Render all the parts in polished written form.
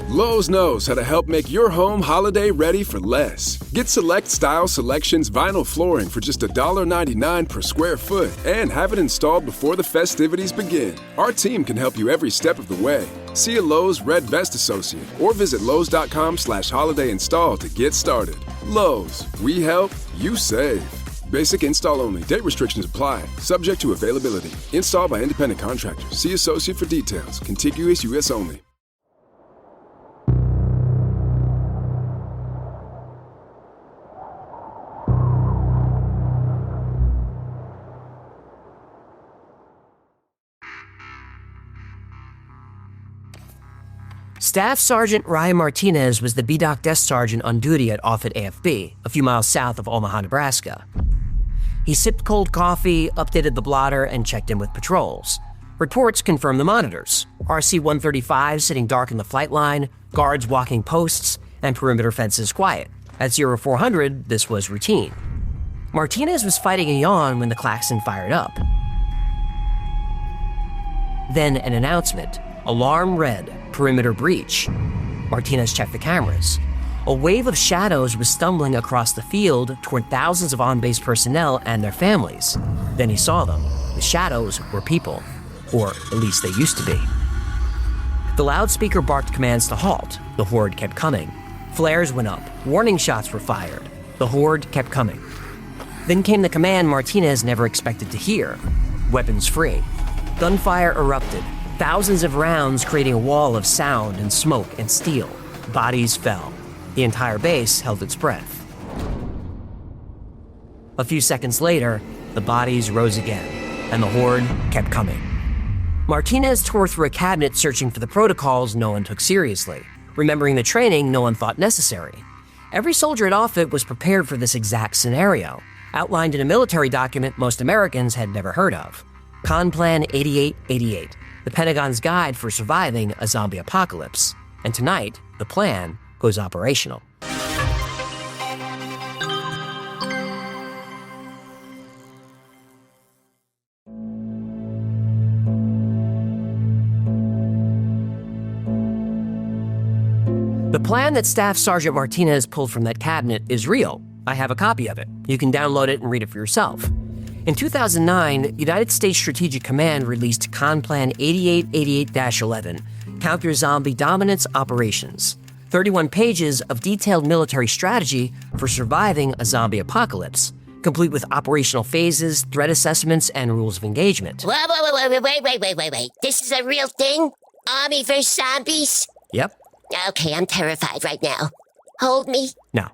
Lowe's knows how to help make your home holiday ready for less. Get Select Style Selections vinyl flooring for just $1.99 per square foot and have it installed before the festivities begin. Our team can help you every step of the way. See a Lowe's Red Vest associate or visit Lowes.com/holiday install to get started. Lowe's, we help, you save. Basic install only. Date restrictions apply. Subject to availability. Installed by independent contractors. See associate for details. Contiguous U.S. only. Staff Sergeant Ryan Martinez was the BDOC desk sergeant on duty at Offutt AFB, a few miles south of Omaha, Nebraska. He sipped cold coffee, updated the blotter, and checked in with patrols. Reports confirmed the monitors. RC-135 sitting dark in the flight line, guards walking posts, and perimeter fences quiet. At 0400, this was routine. Martinez was fighting a yawn when the klaxon fired up. Then an announcement. Alarm red. Perimeter breach. Martinez checked the cameras. A wave of shadows was stumbling across the field toward thousands of on-base personnel and their families. Then he saw them. The shadows were people. Or at least they used to be. The loudspeaker barked commands to halt. The horde kept coming. Flares went up. Warning shots were fired. The horde kept coming. Then came the command Martinez never expected to hear. Weapons free. Gunfire erupted. Thousands of rounds creating a wall of sound and smoke and steel. Bodies fell. The entire base held its breath. A few seconds later, the bodies rose again, and the horde kept coming. Martinez tore through a cabinet searching for the protocols no one took seriously, remembering the training no one thought necessary. Every soldier at Offutt was prepared for this exact scenario, outlined in a military document most Americans had never heard of. CONPLAN 8888. The Pentagon's guide for surviving a zombie apocalypse. And tonight, the plan goes operational. The plan that Staff Sergeant Martinez pulled from that cabinet is real. I have a copy of it. You can download it and read it for yourself. In 2009, United States Strategic Command released CONPLAN 8888-11, Counter-Zombie Dominance Operations, 31 pages of detailed military strategy for surviving a zombie apocalypse, complete with operational phases, threat assessments, and rules of engagement. Wait. This is a real thing? Army vs. zombies? Yep. Okay, I'm terrified right now. Hold me. No.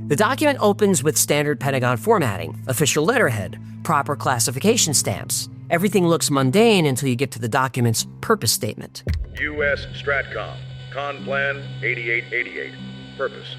The document opens with standard Pentagon formatting, official letterhead, proper classification stamps. Everything looks mundane until you get to the document's purpose statement. U.S. Stratcom, CONPLAN 8888. Purpose: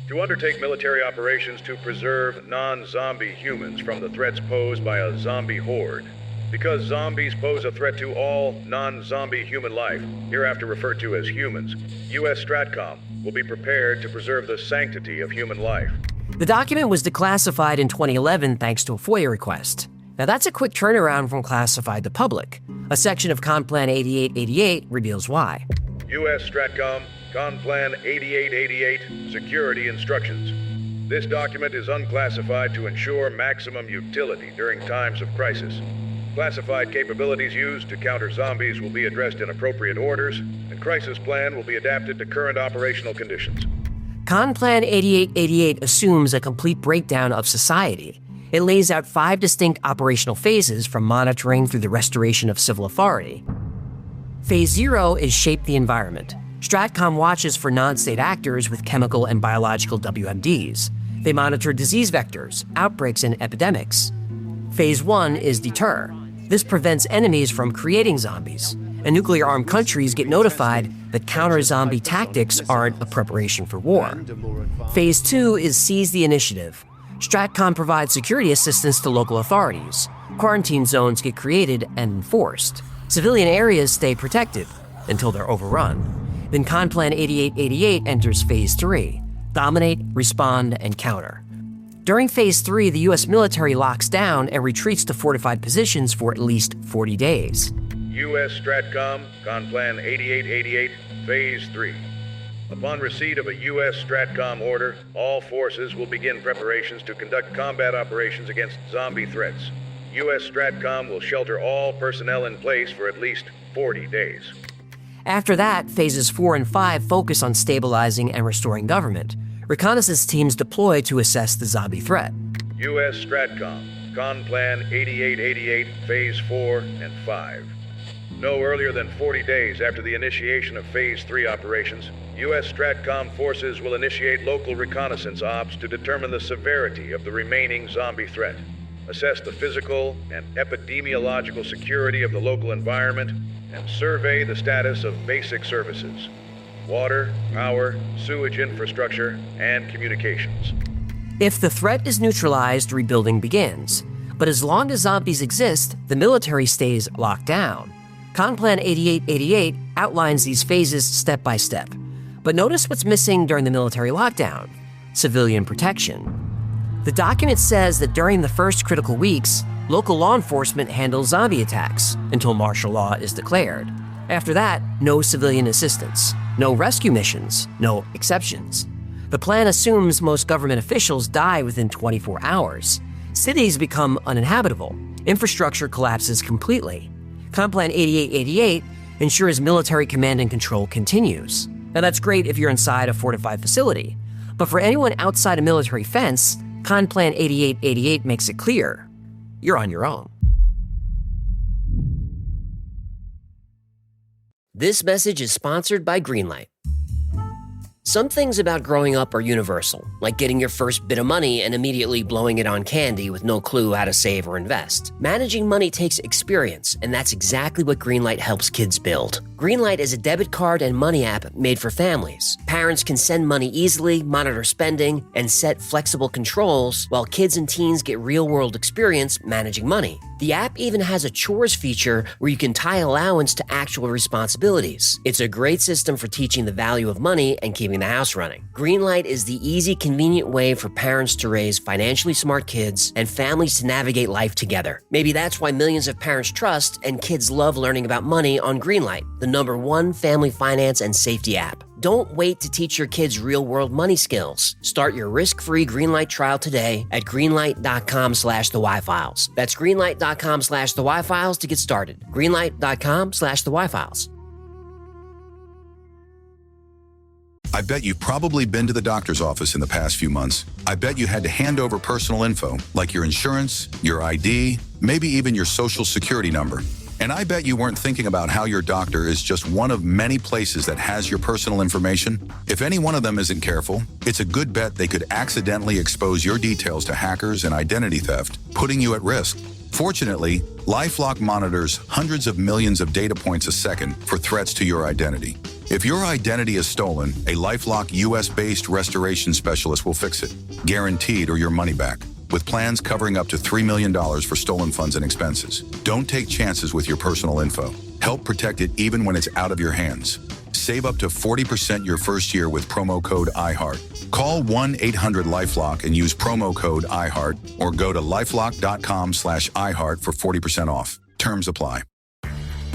to undertake military operations to preserve non-zombie humans from the threats posed by a zombie horde. Because zombies pose a threat to all non-zombie human life, hereafter referred to as humans, U.S. Stratcom will be prepared to preserve the sanctity of human life. The document was declassified in 2011 thanks to a FOIA request. Now that's a quick turnaround from classified to public. A section of CONPLAN 8888 reveals why. U.S. Stratcom, CONPLAN 8888, Security Instructions. This document is unclassified to ensure maximum utility during times of crisis. Classified capabilities used to counter zombies will be addressed in appropriate orders, and crisis plan will be adapted to current operational conditions. CONPLAN 8888 assumes a complete breakdown of society. It lays out 5 distinct operational phases from monitoring through the restoration of civil authority. Phase 0 is shape the environment. Stratcom watches for non-state actors with chemical and biological WMDs. They monitor disease vectors, outbreaks, and epidemics. Phase 1 is deter. This prevents enemies from creating zombies, and nuclear-armed countries get notified that counter-zombie tactics aren't a preparation for war. Phase 2 is seize the initiative. Stratcom provides security assistance to local authorities. Quarantine zones get created and enforced. Civilian areas stay protected until they're overrun. Then CONPLAN 8888 enters Phase 3, dominate, respond, and counter. During Phase 3, the U.S. military locks down and retreats to fortified positions for at least 40 days. U.S. Stratcom, CONPLAN 8888, Phase 3. Upon receipt of a U.S. Stratcom order, all forces will begin preparations to conduct combat operations against zombie threats. U.S. Stratcom will shelter all personnel in place for at least 40 days. After that, phases 4 and 5 focus on stabilizing and restoring government. Reconnaissance teams deploy to assess the zombie threat. U.S. Stratcom, CONPLAN 8888, Phase 4 and 5. No earlier than 40 days after the initiation of Phase 3 operations, U.S. Stratcom forces will initiate local reconnaissance ops to determine the severity of the remaining zombie threat, assess the physical and epidemiological security of the local environment, and survey the status of basic services: water, power, sewage infrastructure, and communications. If the threat is neutralized, rebuilding begins. But as long as zombies exist, the military stays locked down. CONPLAN 8888 outlines these phases step by step. But notice what's missing during the military lockdown: civilian protection. The document says that during the first critical weeks, local law enforcement handles zombie attacks until martial law is declared. After that, no civilian assistance, no rescue missions, no exceptions. The plan assumes most government officials die within 24 hours. Cities become uninhabitable. Infrastructure collapses completely. CONPLAN 8888 ensures military command and control continues. Now that's great if you're inside a fortified facility. But for anyone outside a military fence, CONPLAN 8888 makes it clear: you're on your own. This message is sponsored by Greenlight. Some things about growing up are universal, like getting your first bit of money and immediately blowing it on candy with no clue how to save or invest. Managing money takes experience, and that's exactly what Greenlight helps kids build. Greenlight is a debit card and money app made for families. Parents can send money easily, monitor spending, and set flexible controls, while kids and teens get real-world experience managing money. The app even has a chores feature where you can tie allowance to actual responsibilities. It's a great system for teaching the value of money and keeping the house running. Greenlight is the easy, convenient way for parents to raise financially smart kids and families to navigate life together. Maybe that's why millions of parents trust and kids love learning about money on Greenlight, the #1 family finance and safety app. Don't wait to teach your kids real-world money skills. Start your risk-free Greenlight trial today at greenlight.com/thewhyfiles. That's greenlight.com/thewhyfiles to get started. greenlight.com/thewhyfiles. I bet you've probably been to the doctor's office in the past few months. I bet you had to hand over personal info, like your insurance, your ID, maybe even your social security number. And I bet you weren't thinking about how your doctor is just one of many places that has your personal information. If any one of them isn't careful, it's a good bet they could accidentally expose your details to hackers and identity theft, putting you at risk. Fortunately, LifeLock monitors hundreds of millions of data points a second for threats to your identity. If your identity is stolen, a LifeLock US-based restoration specialist will fix it, guaranteed, or your money back, with plans covering up to $3 million for stolen funds and expenses. Don't take chances with your personal info. Help protect it even when it's out of your hands. Save up to 40% your first year with promo code IHEART. Call 1-800-LifeLock and use promo code IHEART, or go to lifelock.com/iHeart for 40% off. Terms apply.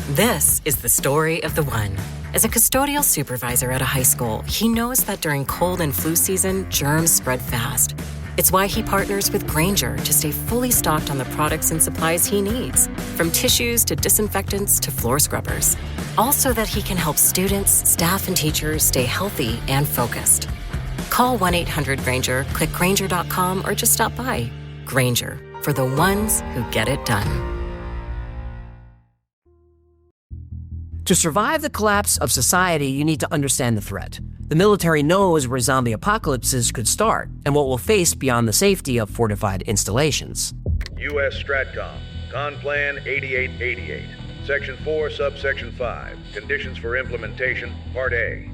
This is the story of the one. As a custodial supervisor at a high school, he knows that during cold and flu season, germs spread fast. It's why he partners with Grainger to stay fully stocked on the products and supplies he needs, from tissues to disinfectants to floor scrubbers. All so that he can help students, staff, and teachers stay healthy and focused. Call 1-800-GRAINGER, click Grainger.com, or just stop by. Grainger, for the ones who get it done. To survive the collapse of society, you need to understand the threat. The military knows where zombie apocalypses could start and what we'll face beyond the safety of fortified installations. U.S. Stratcom, CONPLAN 8888, Section 4, Subsection 5, Conditions for Implementation, Part A.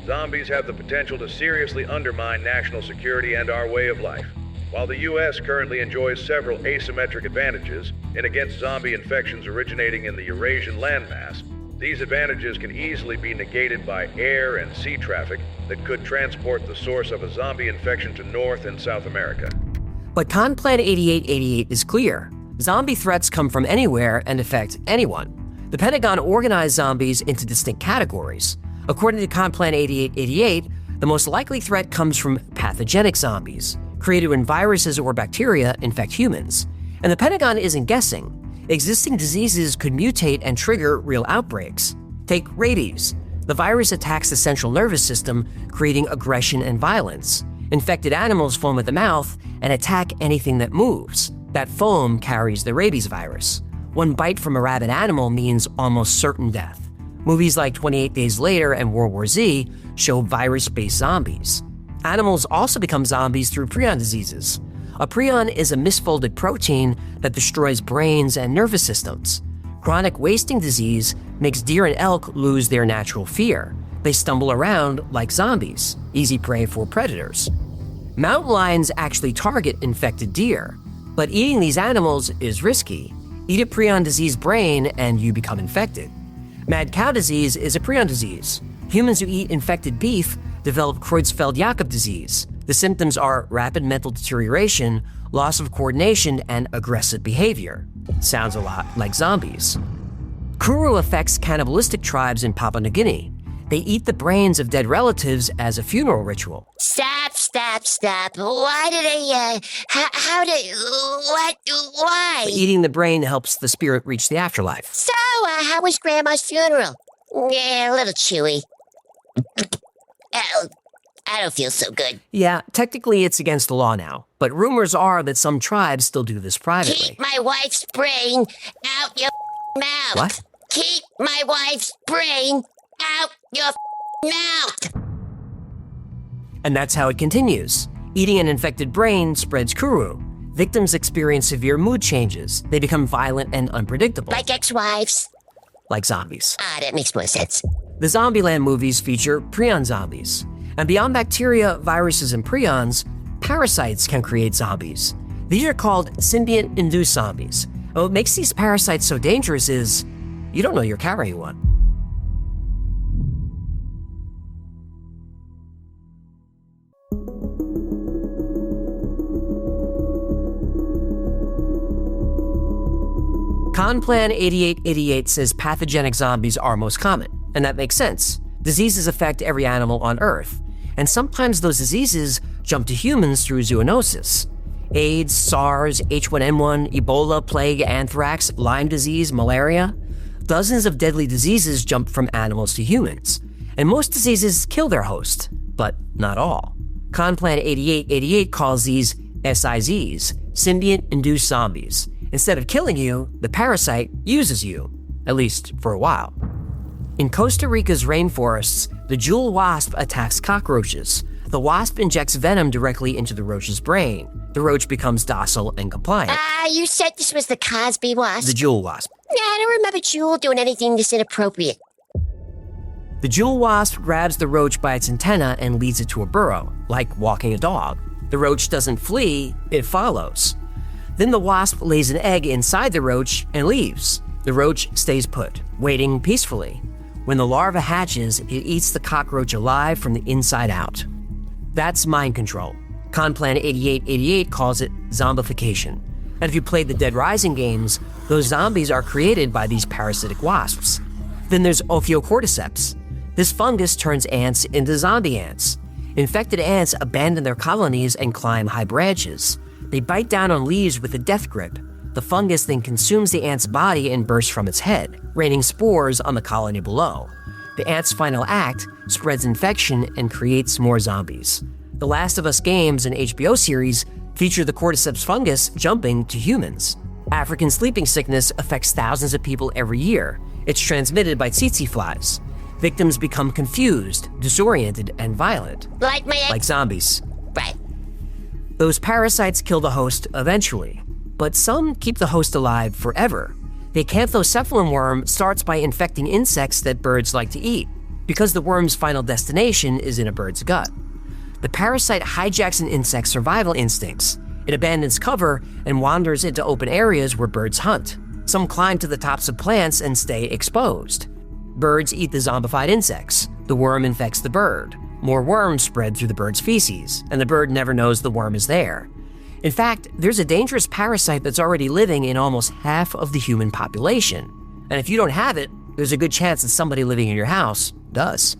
Zombies have the potential to seriously undermine national security and our way of life. While the U.S. currently enjoys several asymmetric advantages in against zombie infections originating in the Eurasian landmass, these advantages can easily be negated by air and sea traffic that could transport the source of a zombie infection to North and South America. But CONPLAN 8888 is clear. Zombie threats come from anywhere and affect anyone. The Pentagon organized zombies into distinct categories. According to CONPLAN 8888, the most likely threat comes from pathogenic zombies, created when viruses or bacteria infect humans. And the Pentagon isn't guessing. Existing diseases could mutate and trigger real outbreaks. Take rabies. The virus attacks the central nervous system, creating aggression and violence. Infected animals foam at the mouth and attack anything that moves. That foam carries the rabies virus. One bite from a rabid animal means almost certain death. Movies like 28 Days Later and World War Z show virus-based zombies. Animals also become zombies through prion diseases. A prion is a misfolded protein that destroys brains and nervous systems. Chronic wasting disease makes deer and elk lose their natural fear. They stumble around like zombies, easy prey for predators. Mountain lions actually target infected deer, but eating these animals is risky. Eat a prion disease brain and you become infected. Mad cow disease is a prion disease. Humans who eat infected beef develop Creutzfeldt-Jakob disease. The symptoms are rapid mental deterioration, loss of coordination, and aggressive behavior. Sounds a lot like zombies. Kuru affects cannibalistic tribes in Papua New Guinea. They eat the brains of dead relatives as a funeral ritual. Stop. Why do they, why? Eating the brain helps the spirit reach the afterlife. So, how was Grandma's funeral? Yeah, a little chewy. I don't feel so good. Yeah, technically it's against the law now, but rumors are that some tribes still do this privately. Keep my wife's brain out your mouth. What? Keep my wife's brain out your mouth. And that's how it continues. Eating an infected brain spreads Kuru. Victims experience severe mood changes. They become violent and unpredictable. Like ex-wives. Like zombies. That makes more sense. The Zombieland movies feature prion zombies. And beyond bacteria, viruses, and prions, parasites can create zombies. These are called symbiont-induced zombies. And what makes these parasites so dangerous is you don't know you're carrying one. CONPLAN 8888 says pathogenic zombies are most common, and that makes sense. Diseases affect every animal on Earth, and sometimes those diseases jump to humans through zoonosis. AIDS, SARS, H1N1, Ebola, plague, anthrax, Lyme disease, malaria. Dozens of deadly diseases jump from animals to humans, and most diseases kill their host, but not all. CONPLAN 8888 calls these SIZs, symbiont-induced zombies. Instead of killing you, the parasite uses you, at least for a while. In Costa Rica's rainforests, the jewel wasp attacks cockroaches. The wasp injects venom directly into the roach's brain. The roach becomes docile and compliant. You said this was the Cosby wasp? The jewel wasp. Yeah, I don't remember Jewel doing anything this inappropriate. The jewel wasp grabs the roach by its antenna and leads it to a burrow, like walking a dog. The roach doesn't flee, it follows. Then the wasp lays an egg inside the roach and leaves. The roach stays put, waiting peacefully. When the larva hatches, it eats the cockroach alive from the inside out. That's mind control. CONPLAN 8888 calls it zombification. And if you played the Dead Rising games, those zombies are created by these parasitic wasps. Then there's Ophiocordyceps. This fungus turns ants into zombie ants. Infected ants abandon their colonies and climb high branches. They bite down on leaves with a death grip. The fungus then consumes the ant's body and bursts from its head, raining spores on the colony below. The ant's final act spreads infection and creates more zombies. The Last of Us games and HBO series feature the cordyceps fungus jumping to humans. African sleeping sickness affects thousands of people every year. It's transmitted by tsetse flies. Victims become confused, disoriented, and violent. Like zombies. Right. Those parasites kill the host eventually, but some keep the host alive forever. The acanthocephalin worm starts by infecting insects that birds like to eat, because the worm's final destination is in a bird's gut. The parasite hijacks an insect's survival instincts. It abandons cover and wanders into open areas where birds hunt. Some climb to the tops of plants and stay exposed. Birds eat the zombified insects. The worm infects the bird. More worms spread through the bird's feces, and the bird never knows the worm is there. In fact, there's a dangerous parasite that's already living in almost half of the human population. And if you don't have it, there's a good chance that somebody living in your house does.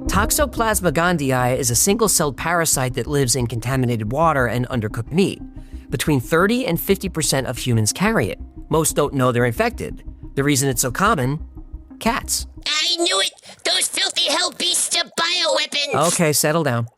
Toxoplasma gondii is a single-celled parasite that lives in contaminated water and undercooked meat. Between 30 and 50% of humans carry it. Most don't know they're infected. The reason it's so common? Cats. I knew it! Those filthy hell beasts are bioweapons! Okay, settle down.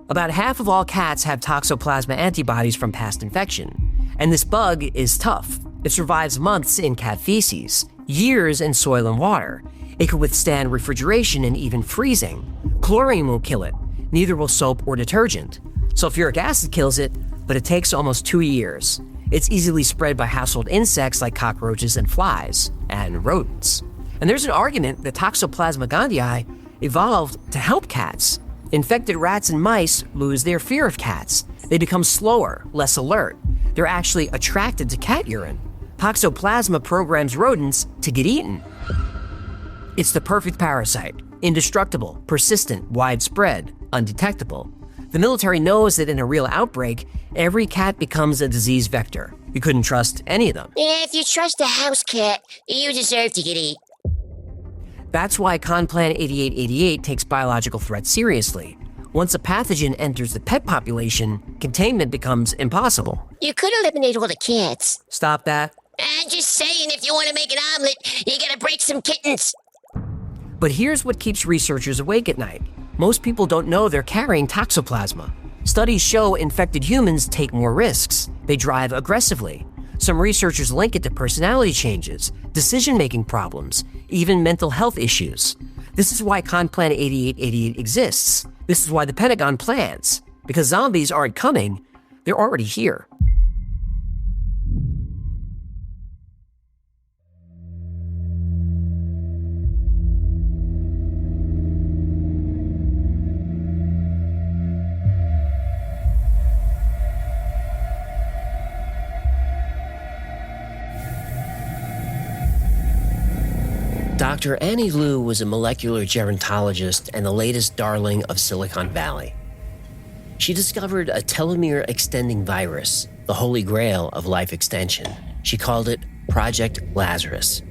About half of all cats have toxoplasma antibodies from past infection. And this bug is tough. It survives months in cat feces, years in soil and water. It can withstand refrigeration and even freezing. Chlorine won't kill it, neither will soap or detergent. Sulfuric acid kills it, but it takes almost 2 years. It's easily spread by household insects like cockroaches and flies, and rodents. And there's an argument that Toxoplasma gondii evolved to help cats. Infected rats and mice lose their fear of cats. They become slower, less alert. They're actually attracted to cat urine. Toxoplasma programs rodents to get eaten. It's the perfect parasite, indestructible, persistent, widespread, undetectable. The military knows that in a real outbreak, every cat becomes a disease vector. You couldn't trust any of them. Yeah, if you trust a house cat, you deserve to get eaten. That's why CONPLAN 8888 takes biological threats seriously. Once a pathogen enters the pet population, containment becomes impossible. You could eliminate all the cats. Stop that. I'm just saying, if you want to make an omelet, you gotta break some kittens. But here's what keeps researchers awake at night. Most people don't know they're carrying toxoplasma. Studies show infected humans take more risks. They drive aggressively. Some researchers link it to personality changes, decision-making problems, even mental health issues. This is why CONPLAN 8888 exists. This is why the Pentagon plans. Because zombies aren't coming, they're already here. Dr. Annie Liu was a molecular gerontologist and the latest darling of Silicon Valley. She discovered a telomere-extending virus, the holy grail of life extension. She called it Project Lazarus.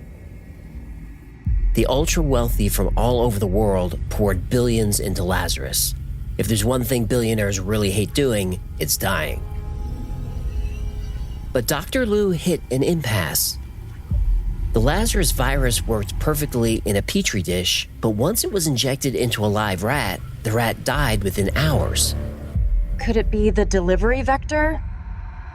The ultra-wealthy from all over the world poured billions into Lazarus. If there's one thing billionaires really hate doing, it's dying. But Dr. Liu hit an impasse. The Lazarus virus worked perfectly in a petri dish, but once it was injected into a live rat, the rat died within hours. Could it be the delivery vector?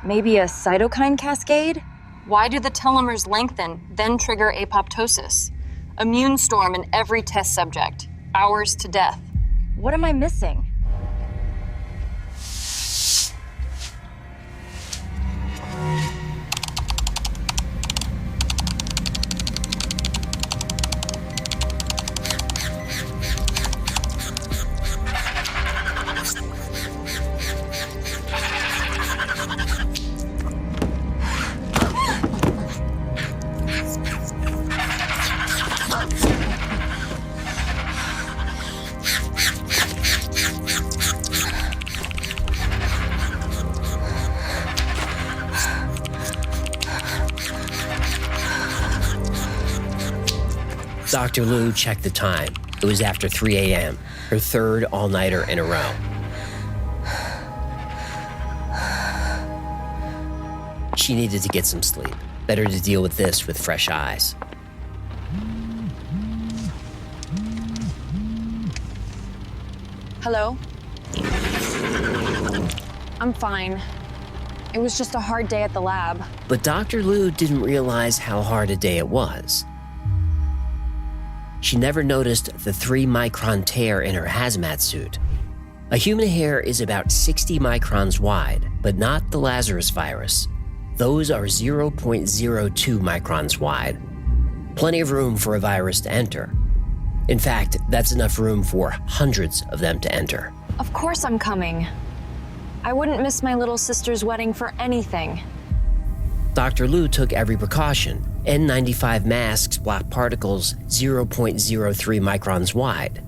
Maybe a cytokine cascade? Why do the telomeres lengthen, then trigger apoptosis? Immune storm in every test subject. Hours to death. What am I missing? Dr. Liu checked the time. It was after 3 a.m., her third all-nighter in a row. She needed to get some sleep. Better to deal with this with fresh eyes. Hello? I'm fine. It was just a hard day at the lab. But Dr. Liu didn't realize how hard a day it was. She never noticed the 3-micron tear in her hazmat suit. A human hair is about 60 microns wide, but not the Lazarus virus. Those are 0.02 microns wide. Plenty of room for a virus to enter. In fact, that's enough room for hundreds of them to enter. Of course I'm coming. I wouldn't miss my little sister's wedding for anything. Dr. Liu took every precaution. N95 masks block particles 0.03 microns wide.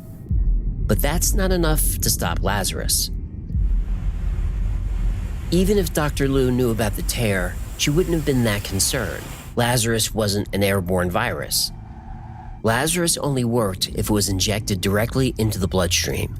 But that's not enough to stop Lazarus. Even if Dr. Liu knew about the tear, she wouldn't have been that concerned. Lazarus wasn't an airborne virus. Lazarus only worked if it was injected directly into the bloodstream.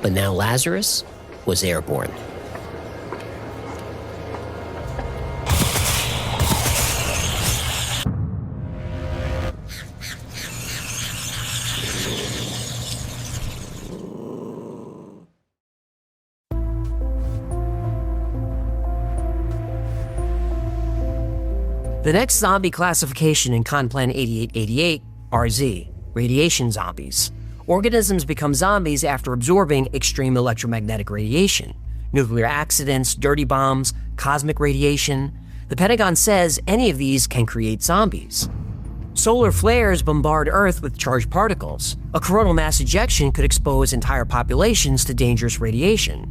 But now Lazarus was airborne. The next zombie classification in CONPLAN 8888 are Z, radiation zombies. Organisms become zombies after absorbing extreme electromagnetic radiation, nuclear accidents, dirty bombs, cosmic radiation. The Pentagon says any of these can create zombies. Solar flares bombard Earth with charged particles. A coronal mass ejection could expose entire populations to dangerous radiation.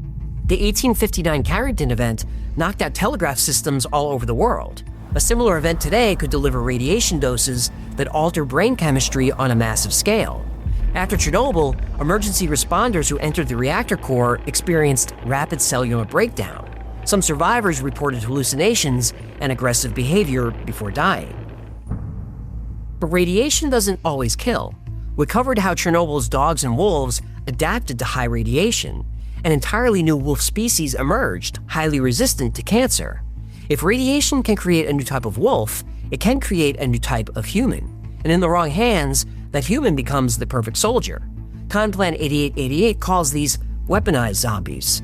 The 1859 Carrington event knocked out telegraph systems all over the world. A similar event today could deliver radiation doses that alter brain chemistry on a massive scale. After Chernobyl, emergency responders who entered the reactor core experienced rapid cellular breakdown. Some survivors reported hallucinations and aggressive behavior before dying. But radiation doesn't always kill. We covered how Chernobyl's dogs and wolves adapted to high radiation. An entirely new wolf species emerged, highly resistant to cancer. If radiation can create a new type of wolf, it can create a new type of human. And in the wrong hands, that human becomes the perfect soldier. CONPLAN 8888 calls these weaponized zombies.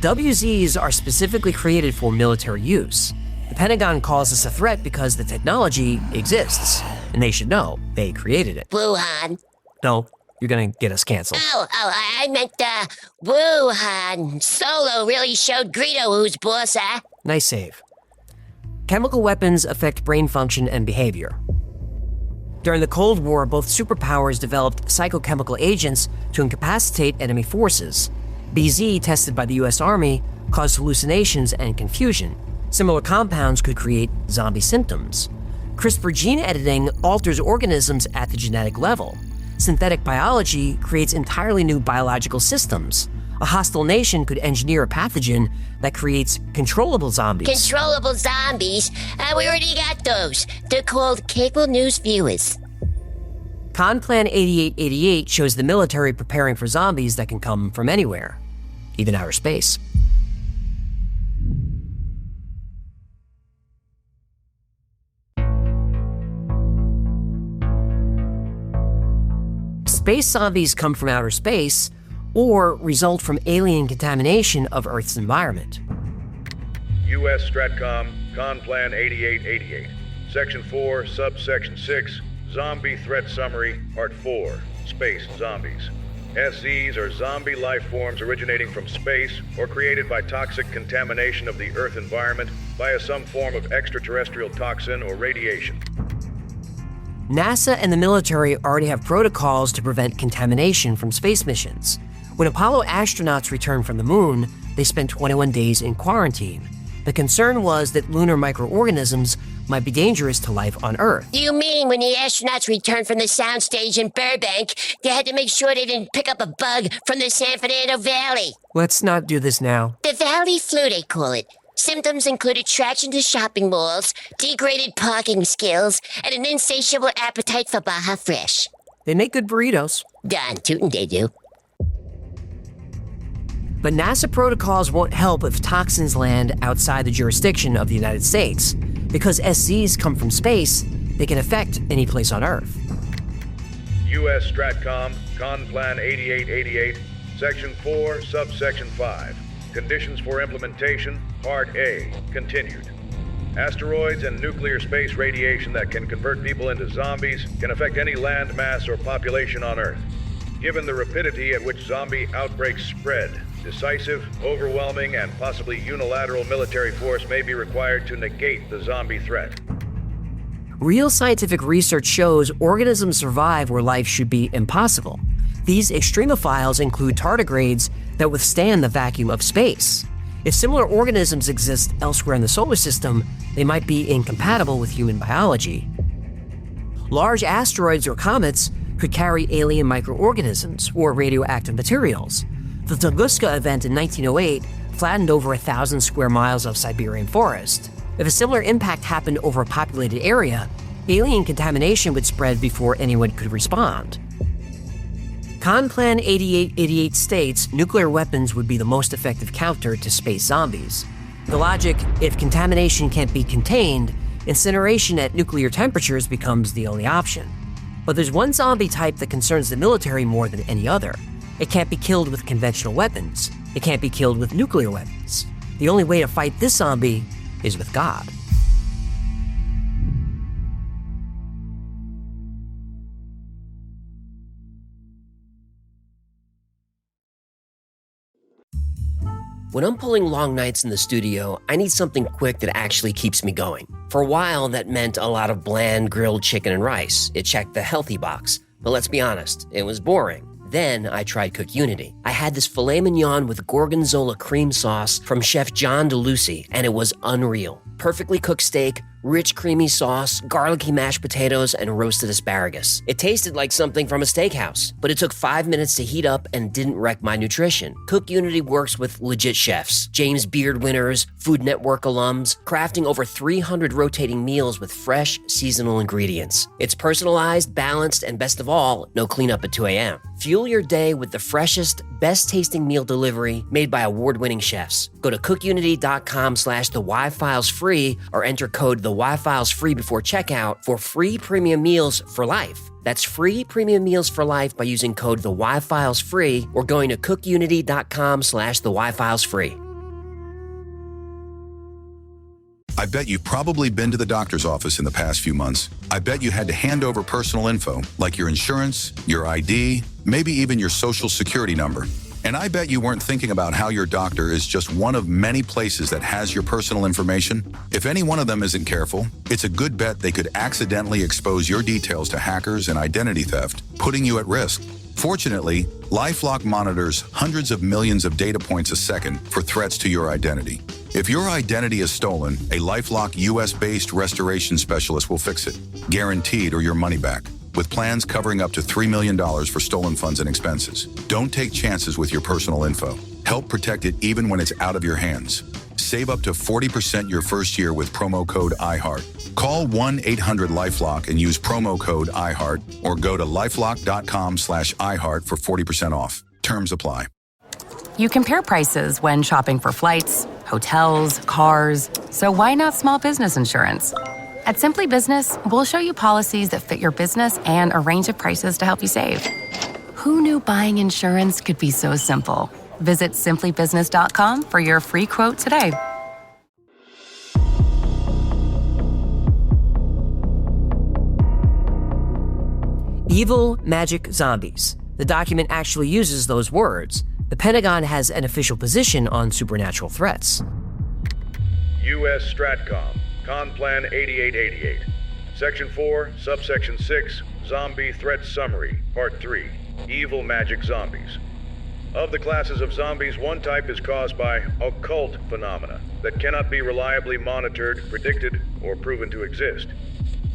WZs are specifically created for military use. The Pentagon calls this a threat because the technology exists, and they should know they created it. Wuhan. No, you're gonna get us canceled. I meant Wuhan. Solo really showed Greedo who's boss, huh? Nice save. Chemical weapons affect brain function and behavior. During the Cold War, both superpowers developed psychochemical agents to incapacitate enemy forces. BZ, tested by the US Army, caused hallucinations and confusion. Similar compounds could create zombie symptoms. CRISPR gene editing alters organisms at the genetic level. Synthetic biology creates entirely new biological systems. A hostile nation could engineer a pathogen that creates controllable zombies. Controllable zombies? We already got those. They're called cable news viewers. CONPLAN 8888 shows the military preparing for zombies that can come from anywhere, even outer space. Space zombies come from outer space or result from alien contamination of Earth's environment. U.S. Stratcom, CONPLAN 8888. Section 4, Subsection 6, Zombie Threat Summary, Part 4, Space Zombies. SZs are zombie life forms originating from space or created by toxic contamination of the Earth environment via some form of extraterrestrial toxin or radiation. NASA and the military already have protocols to prevent contamination from space missions. When Apollo astronauts returned from the moon, they spent 21 days in quarantine. The concern was that lunar microorganisms might be dangerous to life on Earth. You mean when the astronauts returned from the soundstage in Burbank, they had to make sure they didn't pick up a bug from the San Fernando Valley? Let's not do this now. The Valley Flu, they call it. Symptoms include attraction to shopping malls, degraded parking skills, and an insatiable appetite for Baja Fresh. They make good burritos. Darn tootin' they do. But NASA protocols won't help if toxins land outside the jurisdiction of the United States. Because SZs come from space, they can affect any place on Earth. U.S. Stratcom, CONPLAN 8888, Section 4, Subsection 5. Conditions for implementation, Part A, continued. Asteroids and nuclear space radiation that can convert people into zombies can affect any land mass or population on Earth. Given the rapidity at which zombie outbreaks spread, Decisive, overwhelming, and possibly unilateral military force may be required to negate the zombie threat. Real scientific research shows organisms survive where life should be impossible. These extremophiles include tardigrades that withstand the vacuum of space. If similar organisms exist elsewhere in the solar system, they might be incompatible with human biology. Large asteroids or comets could carry alien microorganisms or radioactive materials. The Tunguska event in 1908 flattened over 1,000 square miles of Siberian forest. If a similar impact happened over a populated area, alien contamination would spread before anyone could respond. CONPLAN 8888 states nuclear weapons would be the most effective counter to space zombies. The logic, if contamination can't be contained, incineration at nuclear temperatures becomes the only option. But there's one zombie type that concerns the military more than any other. It can't be killed with conventional weapons. It can't be killed with nuclear weapons. The only way to fight this zombie is with God. When I'm pulling long nights in the studio, I need something quick that actually keeps me going. For a while, that meant a lot of bland grilled chicken and rice. It checked the healthy box. But let's be honest, it was boring. Then I tried Cook Unity. I had this filet mignon with gorgonzola cream sauce from Chef John DeLucy, and it was unreal. Perfectly cooked steak, rich creamy sauce, garlicky mashed potatoes, and roasted asparagus. It tasted like something from a steakhouse, but it took 5 minutes to heat up and didn't wreck my nutrition. Cook Unity works with legit chefs, James Beard winners, Food Network alums, crafting over 300 rotating meals with fresh, seasonal ingredients. It's personalized, balanced, and best of all, no cleanup at 2 a.m. Fuel your day with the freshest, best-tasting meal delivery made by award-winning chefs. Go to cookunity.com/thewifilesfree or enter code TheWiFilesFree before checkout for free premium meals for life. That's free premium meals for life by using code TheWiFilesFree or going to cookunity.com/thewifilesfree. I bet you've probably been to the doctor's office in the past few months. I bet you had to hand over personal info, like your insurance, your ID, maybe even your social security number. And I bet you weren't thinking about how your doctor is just one of many places that has your personal information. If any one of them isn't careful, it's a good bet they could accidentally expose your details to hackers and identity theft, putting you at risk. Fortunately, LifeLock monitors hundreds of millions of data points a second for threats to your identity. If your identity is stolen, a LifeLock US-based restoration specialist will fix it, guaranteed, or your money back, with plans covering up to $3 million for stolen funds and expenses. Don't take chances with your personal info. Help protect it even when it's out of your hands. Save up to 40% your first year with promo code iHeart. Call 1-800-LifeLock and use promo code iHeart or go to lifelock.com/iHeart for 40% off. Terms apply. You compare prices when shopping for flights, hotels, cars. So why not small business insurance? At Simply Business, we'll show you policies that fit your business and a range of prices to help you save. Who knew buying insurance could be so simple? Visit simplybusiness.com for your free quote today. Evil magic zombies. The document actually uses those words. The Pentagon has an official position on supernatural threats. U.S. Stratcom, CONPLAN 8888. Section 4, Subsection 6, Zombie Threat Summary, Part 3, Evil Magic Zombies. Of the classes of zombies, one type is caused by occult phenomena that cannot be reliably monitored, predicted, or proven to exist.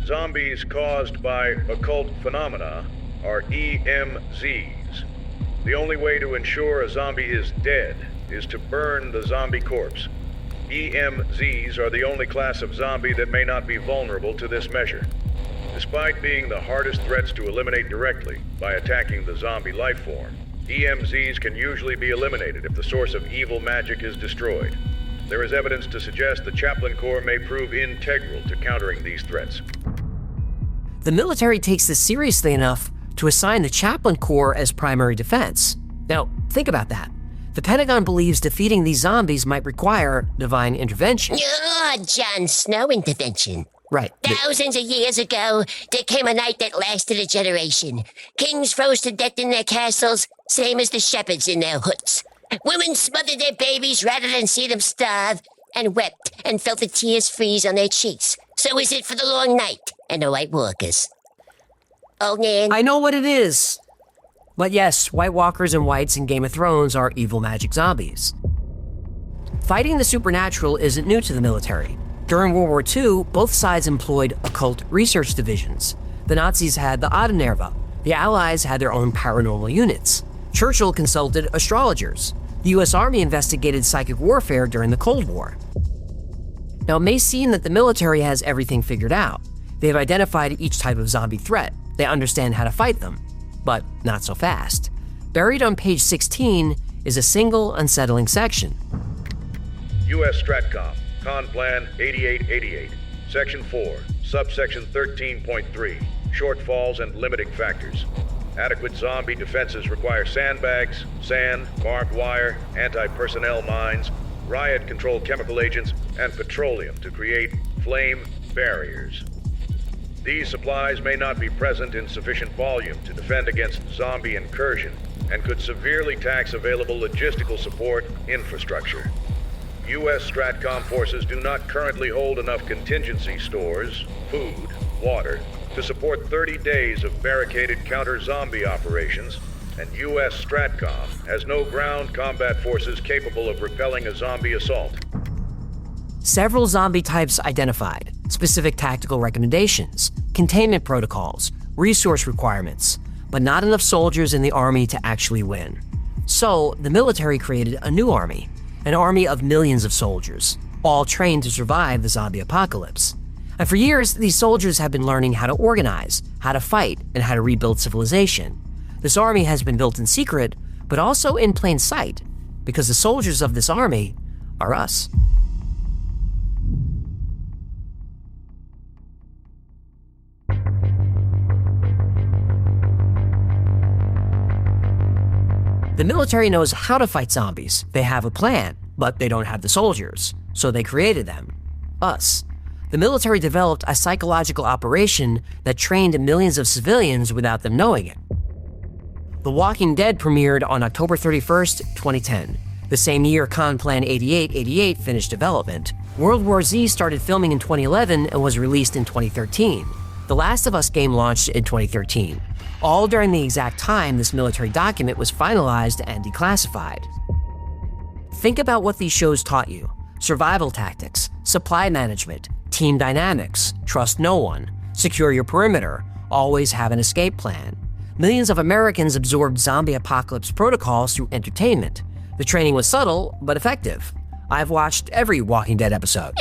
Zombies caused by occult phenomena are EMZs. The only way to ensure a zombie is dead is to burn the zombie corpse. EMZs are the only class of zombie that may not be vulnerable to this measure. Despite being the hardest threats to eliminate directly by attacking the zombie life form, EMZs can usually be eliminated if the source of evil magic is destroyed. There is evidence to suggest the Chaplain Corps may prove integral to countering these threats. The military takes this seriously enough to assign the Chaplain Corps as primary defense. Now, think about that. The Pentagon believes defeating these zombies might require divine intervention. Oh, Jon Snow intervention. Right. Thousands of years ago, there came a night that lasted a generation. Kings froze to death in their castles, same as the shepherds in their huts. Women smothered their babies rather than see them starve, and wept and felt the tears freeze on their cheeks. So is it for the long night and the White Walkers. Oh, man. I know what it is. But yes, White Walkers and Whites in Game of Thrones are evil magic zombies. Fighting the supernatural isn't new to the military. During World War II, both sides employed occult research divisions. The Nazis had the Adenerva. The Allies had their own paranormal units. Churchill consulted astrologers. The US Army investigated psychic warfare during the Cold War. Now, it may seem that the military has everything figured out. They've identified each type of zombie threat. They understand how to fight them. But not so fast. Buried on page 16 is a single unsettling section. U.S. Stratcom, CONPLAN 8888, Section 4, Subsection 13.3, Shortfalls and Limiting Factors. Adequate zombie defenses require sandbags, sand, barbed wire, anti-personnel mines, riot-control chemical agents, and petroleum to create flame barriers. These supplies may not be present in sufficient volume to defend against zombie incursion and could severely tax available logistical support infrastructure. U.S. Stratcom forces do not currently hold enough contingency stores, food, water, to support 30 days of barricaded counter-zombie operations, and U.S. Stratcom has no ground combat forces capable of repelling a zombie assault. Several zombie types identified, specific tactical recommendations, containment protocols, resource requirements, but not enough soldiers in the army to actually win. So, the military created a new army, an army of millions of soldiers, all trained to survive the zombie apocalypse. And for years, these soldiers have been learning how to organize, how to fight, and how to rebuild civilization. This army has been built in secret, but also in plain sight, because the soldiers of this army are us. The military knows how to fight zombies. They have a plan, but they don't have the soldiers, so they created them. Us. The military developed a psychological operation that trained millions of civilians without them knowing it. The Walking Dead premiered on October 31st, 2010. The same year CONPLAN 8888 finished development. World War Z started filming in 2011 and was released in 2013. The Last of Us game launched in 2013. All during the exact time this military document was finalized and declassified. Think about what these shows taught you. Survival tactics, supply management, team dynamics, trust no one, secure your perimeter, always have an escape plan. Millions of Americans absorbed zombie apocalypse protocols through entertainment. The training was subtle, but effective. I've watched every Walking Dead episode.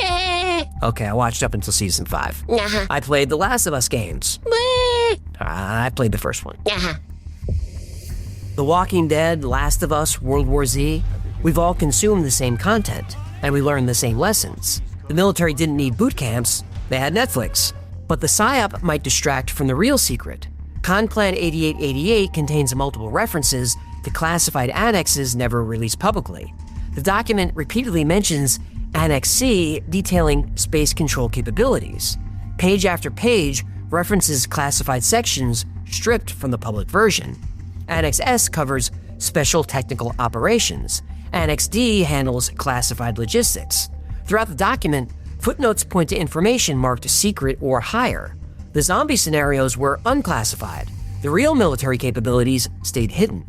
Okay, I watched up until season 5. I played the Last of Us games. I played the first one. The Walking Dead, Last of Us, World War Z, we've all consumed the same content, and we learned the same lessons. The military didn't need boot camps, they had Netflix. But the PSYOP might distract from the real secret. CONPLAN 8888 contains multiple references to classified annexes never released publicly. The document repeatedly mentions Annex C detailing space control capabilities. Page after page references classified sections stripped from the public version. Annex S covers special technical operations. Annex D handles classified logistics. Throughout the document, footnotes point to information marked secret or higher. The zombie scenarios were unclassified. The real military capabilities stayed hidden.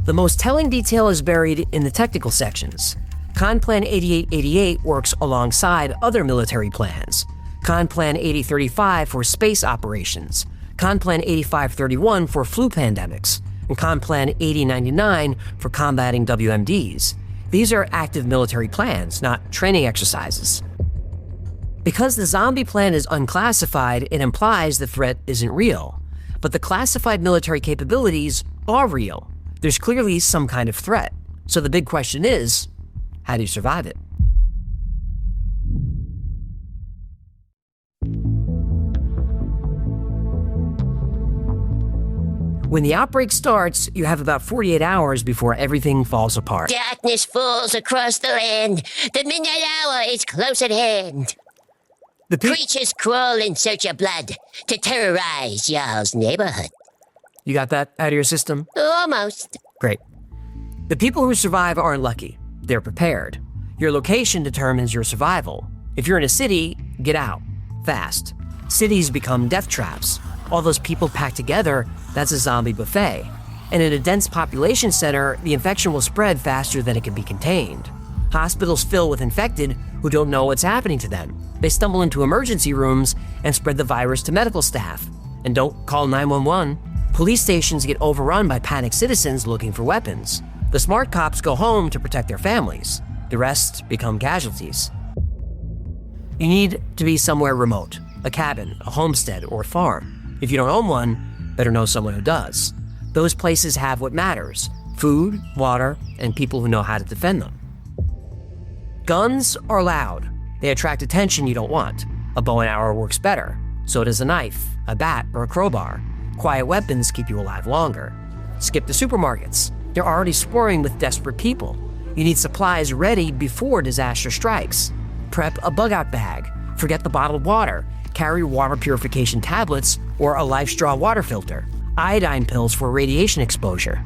The most telling detail is buried in the technical sections. CONPLAN 8888 works alongside other military plans. CONPLAN 8035 for space operations, CONPLAN 8531 for flu pandemics, and CONPLAN 8099 for combating WMDs. These are active military plans, not training exercises. Because the zombie plan is unclassified, it implies the threat isn't real. But the classified military capabilities are real. There's clearly some kind of threat. So the big question is, how do you survive it? When the outbreak starts, you have about 48 hours before everything falls apart. Darkness falls across the land. The midnight hour is close at hand. Creatures crawl in search of blood to terrorize y'all's neighborhood. You got that out of your system? Almost. Great. The people who survive aren't lucky. They're prepared. Your location determines your survival. If you're in a city, get out. Fast. Cities become death traps. All those people packed together, that's a zombie buffet. And in a dense population center, the infection will spread faster than it can be contained. Hospitals fill with infected who don't know what's happening to them. They stumble into emergency rooms and spread the virus to medical staff. And don't call 911. Police stations get overrun by panicked citizens looking for weapons. The smart cops go home to protect their families. The rest become casualties. You need to be somewhere remote, a cabin, a homestead, or a farm. If you don't own one, better know someone who does. Those places have what matters: food, water, and people who know how to defend them. Guns are loud. They attract attention you don't want. A bow and arrow works better. So does a knife, a bat, or a crowbar. Quiet weapons keep you alive longer. Skip the supermarkets. They're already swarming with desperate people. You need supplies ready before disaster strikes. Prep a bug-out bag. Forget the bottled water. Carry water purification tablets or a life straw water filter. Iodine pills for radiation exposure.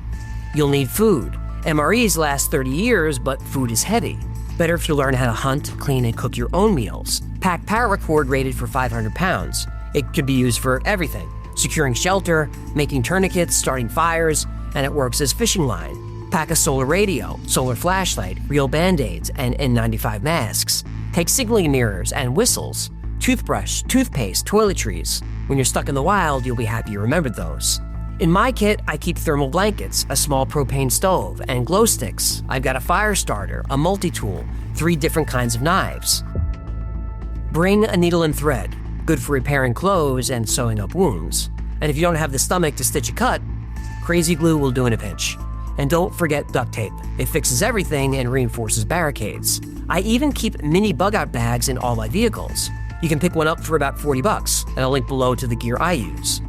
You'll need food. MREs last 30 years, but food is heavy. Better if you learn how to hunt, clean, and cook your own meals. Pack paracord rated for 500 pounds. It could be used for everything: securing shelter, making tourniquets, starting fires, and it works as fishing line. Pack a solar radio, solar flashlight, real band-aids, and N95 masks. Take signaling mirrors and whistles. Toothbrush, toothpaste, toiletries. When you're stuck in the wild, you'll be happy you remembered those. In my kit, I keep thermal blankets, a small propane stove, and glow sticks. I've got a fire starter, a multi-tool, 3 different kinds of knives. Bring a needle and thread, good for repairing clothes and sewing up wounds. And if you don't have the stomach to stitch a cut, crazy glue will do in a pinch. And don't forget duct tape. It fixes everything and reinforces barricades. I even keep mini bug-out bags in all my vehicles. You can pick one up for about $40, and I'll link below to the gear I use.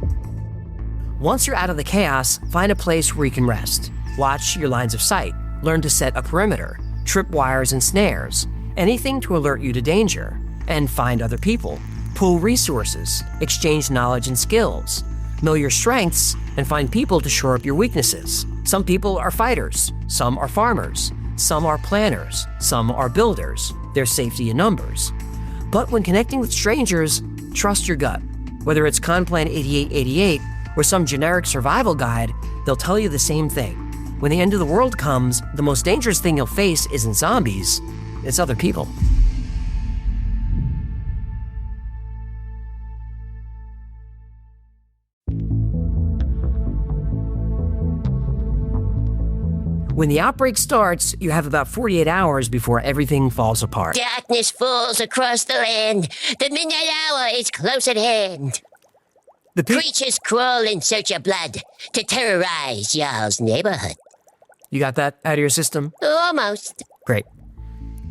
Once you're out of the chaos, find a place where you can rest. Watch your lines of sight. Learn to set a perimeter, trip wires and snares, anything to alert you to danger. And find other people. Pool resources, exchange knowledge and skills. Know your strengths and find people to shore up your weaknesses. Some people are fighters, some are farmers, some are planners, some are builders. There's safety in numbers. But when connecting with strangers, trust your gut. Whether it's CONPLAN 8888 or some generic survival guide, they'll tell you the same thing. When the end of the world comes, the most dangerous thing you'll face isn't zombies, it's other people. When the outbreak starts, you have about 48 hours before everything falls apart. Darkness falls across the land. The midnight hour is close at hand. Creatures crawl in search of blood to terrorize y'all's neighborhood. You got that out of your system? Almost. Great.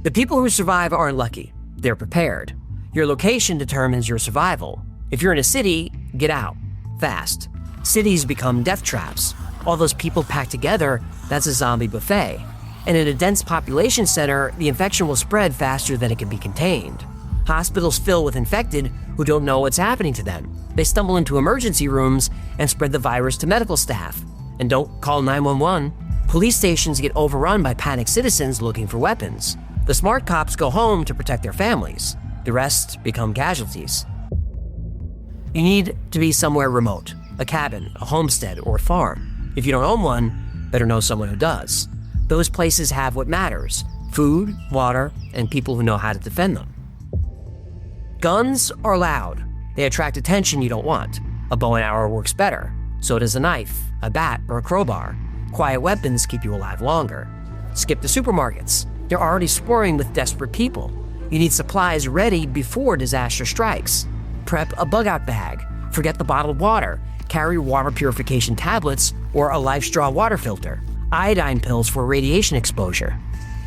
The people who survive aren't lucky. They're prepared. Your location determines your survival. If you're in a city, get out. Fast. Cities become death traps. All those people packed together, that's a zombie buffet. And in a dense population center, the infection will spread faster than it can be contained. Hospitals fill with infected who don't know what's happening to them. They stumble into emergency rooms and spread the virus to medical staff. And don't call 911. Police stations get overrun by panicked citizens looking for weapons. The smart cops go home to protect their families. The rest become casualties. You need to be somewhere remote, a cabin, a homestead, or a farm. If you don't own one, better know someone who does. Those places have what matters: food, water, and people who know how to defend them. Guns are loud. They attract attention you don't want. A bow and arrow works better. So does a knife, a bat, or a crowbar. Quiet weapons keep you alive longer. Skip the supermarkets. They're already swarming with desperate people. You need supplies ready before disaster strikes. Prep a bug-out bag. Forget the bottled water. Carry water purification tablets or a life straw water filter. Iodine pills for radiation exposure.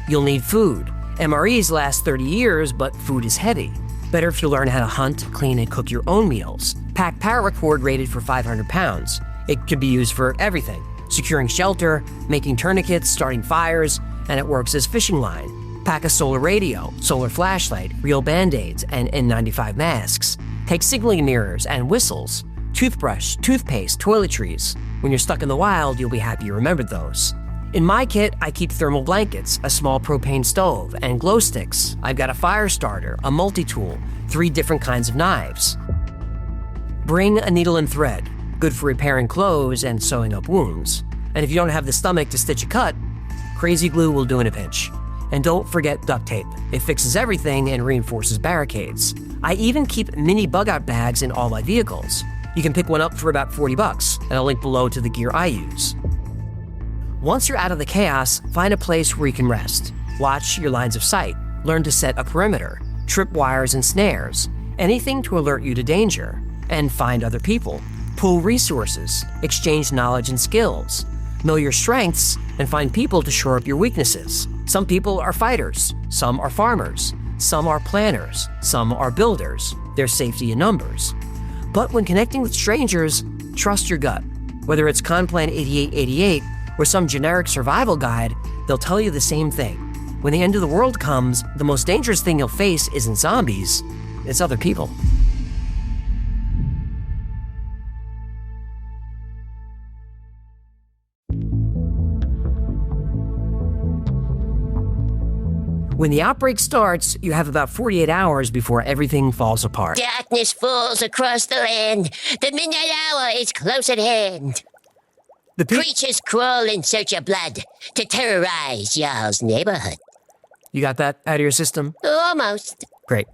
You'll need food. MREs last 30 years, but food is heavy. Better if you learn how to hunt, clean, and cook your own meals. Pack paracord rated for 500 pounds. It could be used for everything: securing shelter, making tourniquets, starting fires, and it works as fishing line. Pack a solar radio, solar flashlight, real band-aids, and N95 masks. Take signaling mirrors and whistles. Toothbrush, toothpaste, toiletries. When you're stuck in the wild, you'll be happy you remembered those. In my kit, I keep thermal blankets, a small propane stove, and glow sticks. I've got a fire starter, a multi-tool, 3 different kinds of knives. Bring a needle and thread, good for repairing clothes and sewing up wounds. And if you don't have the stomach to stitch a cut, crazy glue will do in a pinch. And don't forget duct tape. It fixes everything and reinforces barricades. I even keep mini bug-out bags in all my vehicles. You can pick one up for about $40, and I'll link below to the gear I use. Once you're out of the chaos, find a place where you can rest. Watch your lines of sight. Learn to set a perimeter, trip wires and snares, anything to alert you to danger. And find other people. Pool resources, exchange knowledge and skills. Know your strengths and find people to shore up your weaknesses. Some people are fighters, some are farmers, some are planners, some are builders. There's safety in numbers. But when connecting with strangers, trust your gut. Whether it's CONPLAN 8888 or some generic survival guide, they'll tell you the same thing. When the end of the world comes, the most dangerous thing you'll face isn't zombies, it's other people. When the outbreak starts, you have about 48 hours before everything falls apart. Darkness falls across the land. The midnight hour is close at hand. Creatures crawl in search of blood to terrorize y'all's neighborhood. You got that out of your system? Almost. Great.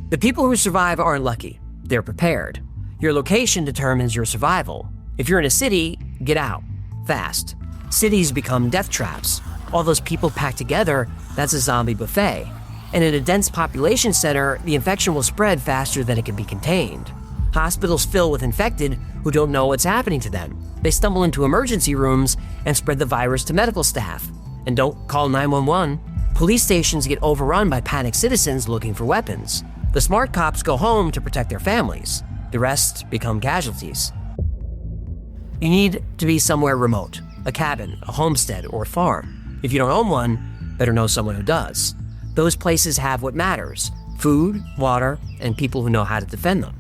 The people who survive aren't lucky. They're prepared. Your location determines your survival. If you're in a city, get out. Fast. Cities become death traps. All those people packed together, that's a zombie buffet. And in a dense population center, the infection will spread faster than it can be contained. Hospitals fill with infected who don't know what's happening to them. They stumble into emergency rooms and spread the virus to medical staff. And don't call 911. Police stations get overrun by panicked citizens looking for weapons. The smart cops go home to protect their families. The rest become casualties. You need to be somewhere remote, a cabin, a homestead, or a farm. If you don't own one, better know someone who does. Those places have what matters: food, water, and people who know how to defend them.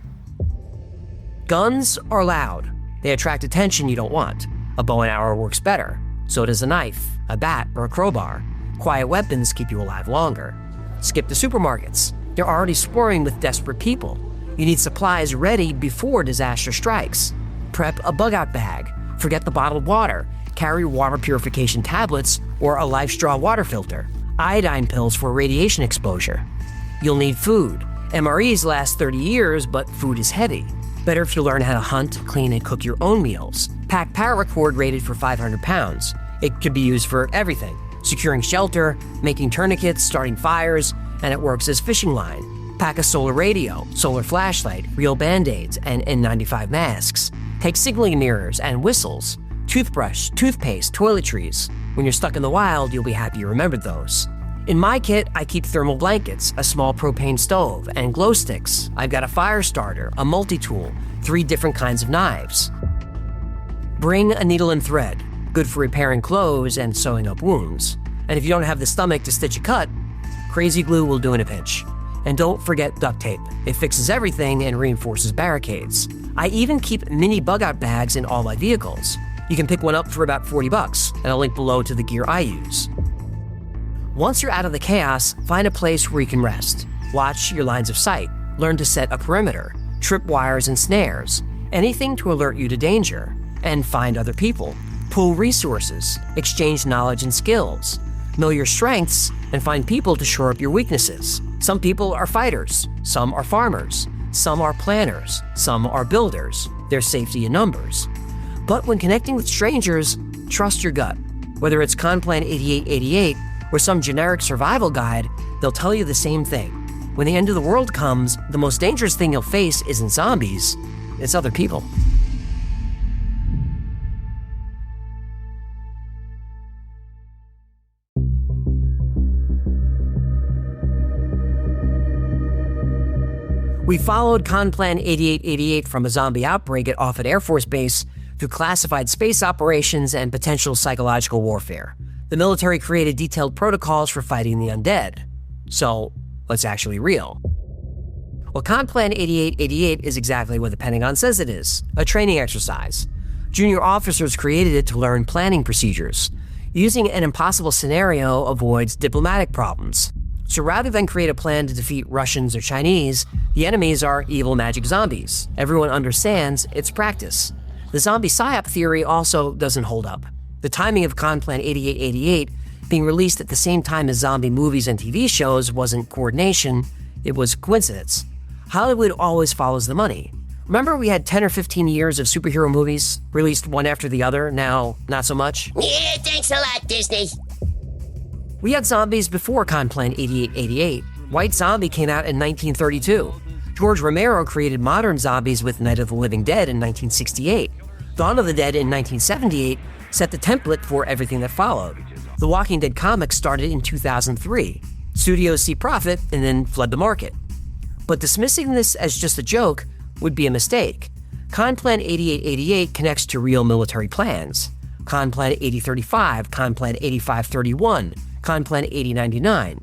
Guns are loud. They attract attention you don't want. A bow and arrow works better. So does a knife, a bat, or a crowbar. Quiet weapons keep you alive longer. Skip the supermarkets. They're already swarming with desperate people. You need supplies ready before disaster strikes. Prep a bug-out bag. Forget the bottled water. Carry water purification tablets or a life straw water filter. Iodine pills for radiation exposure. You'll need food. MREs last 30 years, but food is heavy. Better if you learn how to hunt, clean, and cook your own meals. Pack paracord rated for 500 pounds. It could be used for everything: securing shelter, making tourniquets, starting fires, and it works as fishing line. Pack a solar radio, solar flashlight, real band-aids, and N95 masks. Take signaling mirrors and whistles. Toothbrush, toothpaste, toiletries. When you're stuck in the wild, you'll be happy you remembered those. In my kit, I keep thermal blankets, a small propane stove, and glow sticks. I've got a fire starter, a multi-tool, 3 different kinds of knives. Bring a needle and thread, good for repairing clothes and sewing up wounds. And if you don't have the stomach to stitch a cut, crazy glue will do in a pinch. And don't forget duct tape. It fixes everything and reinforces barricades. I even keep mini bug-out bags in all my vehicles. You can pick one up for about $40, and I'll link below to the gear I use. Once you're out of the chaos, find a place where you can rest. Watch your lines of sight. Learn to set a perimeter, trip wires and snares, anything to alert you to danger. And find other people. Pool resources, exchange knowledge and skills. Know your strengths and find people to shore up your weaknesses. Some people are fighters, some are farmers, some are planners, some are builders. There's safety in numbers. But when connecting with strangers, trust your gut. Whether it's CONPLAN 8888 or some generic survival guide, they'll tell you the same thing. When the end of the world comes, the most dangerous thing you'll face isn't zombies, it's other people. We followed CONPLAN 8888 from a zombie outbreak at Offutt Air Force Base through classified space operations and potential psychological warfare. The military created detailed protocols for fighting the undead. So, what's actually real? Well, CONPLAN 8888 is exactly what the Pentagon says it is, a training exercise. Junior officers created it to learn planning procedures. Using an impossible scenario avoids diplomatic problems. So rather than create a plan to defeat Russians or Chinese, the enemies are evil magic zombies. Everyone understands it's practice. The zombie psyop theory also doesn't hold up. The timing of CONPLAN 8888 being released at the same time as zombie movies and TV shows wasn't coordination, it was coincidence. Hollywood always follows the money. Remember we had 10 or 15 years of superhero movies, released one after the other, now not so much? Yeah, thanks a lot, Disney. We had zombies before CONPLAN 8888. White Zombie came out in 1932. George Romero created modern zombies with Night of the Living Dead in 1968. Dawn of the Dead in 1978 set the template for everything that followed. The Walking Dead comics started in 2003. Studios see profit and then flood the market. But dismissing this as just a joke would be a mistake. CONPLAN 8888 connects to real military plans. CONPLAN 8035, CONPLAN 8531, CONPLAN 8099.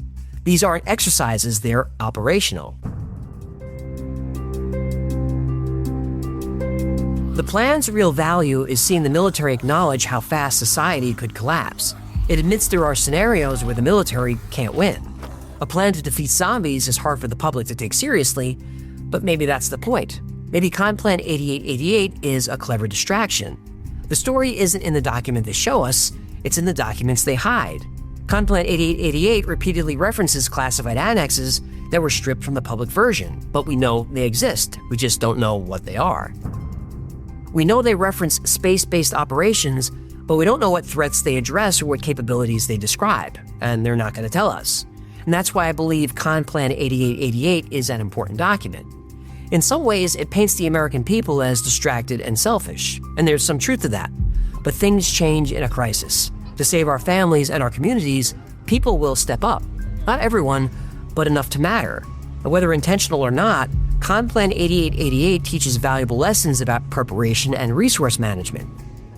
These aren't exercises, they're operational. The plan's real value is seeing the military acknowledge how fast society could collapse. It admits there are scenarios where the military can't win. A plan to defeat zombies is hard for the public to take seriously, but maybe that's the point. Maybe CONPLAN 8888 is a clever distraction. The story isn't in the document they show us, it's in the documents they hide. CONPLAN 8888 repeatedly references classified annexes that were stripped from the public version, but we know they exist, we just don't know what they are. We know they reference space-based operations, but we don't know what threats they address or what capabilities they describe, and they're not going to tell us. And that's why I believe CONPLAN 8888 is an important document. In some ways, it paints the American people as distracted and selfish, and there's some truth to that. But things change in a crisis. To save our families and our communities, people will step up. Not everyone, but enough to matter. And whether intentional or not, CONPLAN 8888 teaches valuable lessons about preparation and resource management.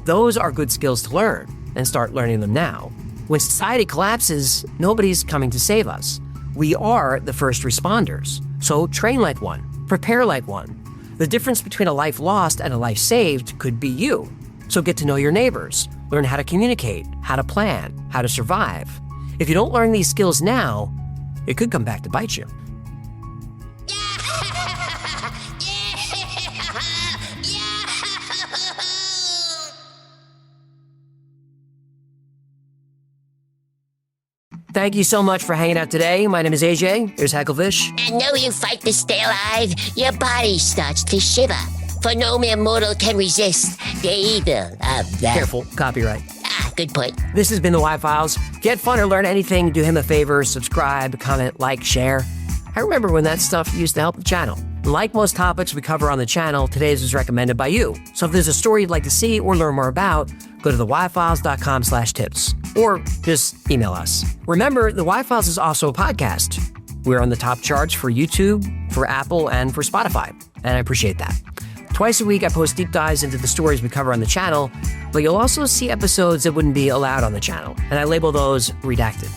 Those are good skills to learn, and start learning them now. When society collapses, nobody's coming to save us. We are the first responders. So train like one, prepare like one. The difference between a life lost and a life saved could be you. So get to know your neighbors, learn how to communicate, how to plan, how to survive. If you don't learn these skills now, it could come back to bite you. Thank you so much for hanging out today. My name is AJ. There's Hecklefish. And though you fight to stay alive, your body starts to shiver. For no mere mortal can resist the evil of the... Careful, copyright. Good point. This has been the Y-Files. Get fun or learn anything, do him a favor, subscribe, comment, like, share. I remember when that stuff used to help the channel. Like most topics we cover on the channel, today's was recommended by you. So if there's a story you'd like to see or learn more about, go to theyfiles.com/tips. Or just email us. Remember, The Y-Files is also a podcast. We're on the top charts for YouTube, for Apple, and for Spotify. And I appreciate that. Twice a week, I post deep dives into the stories we cover on the channel, but you'll also see episodes that wouldn't be allowed on the channel, and I label those redacted.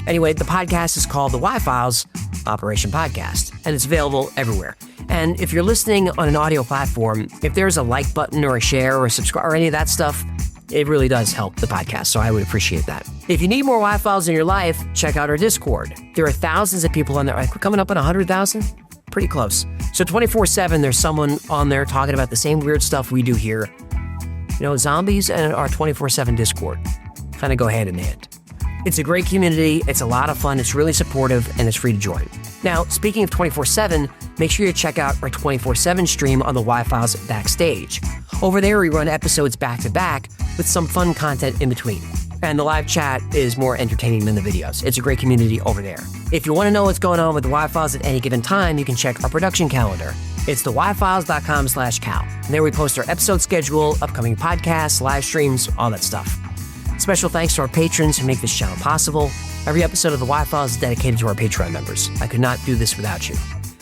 Anyway, the podcast is called The Y-Files, Operation Podcast, and it's available everywhere. And if you're listening on an audio platform, if there's a like button or a share or a subscribe or any of that stuff, it really does help the podcast, so I would appreciate that. If you need more Y-Files in your life, check out our Discord. There are thousands of people on there. We're coming up on 100,000? Pretty close. So 24/7, there's someone on there talking about the same weird stuff we do here. You know, zombies and our 24/7 Discord kind of go hand in hand. It's a great community, it's a lot of fun, it's really supportive, and it's free to join. Now, speaking of 24/7, make sure you check out our 24/7 stream on the Y-Files Backstage. Over there, we run episodes back-to-back with some fun content in between. And the live chat is more entertaining than the videos. It's a great community over there. If you want to know what's going on with the Y-Files at any given time, you can check our production calendar. It's theyfiles.com/cal. And there we post our episode schedule, upcoming podcasts, live streams, all that stuff. Special thanks to our patrons who make this channel possible. Every episode of the Y-Files is dedicated to our Patreon members. I could not do this without you.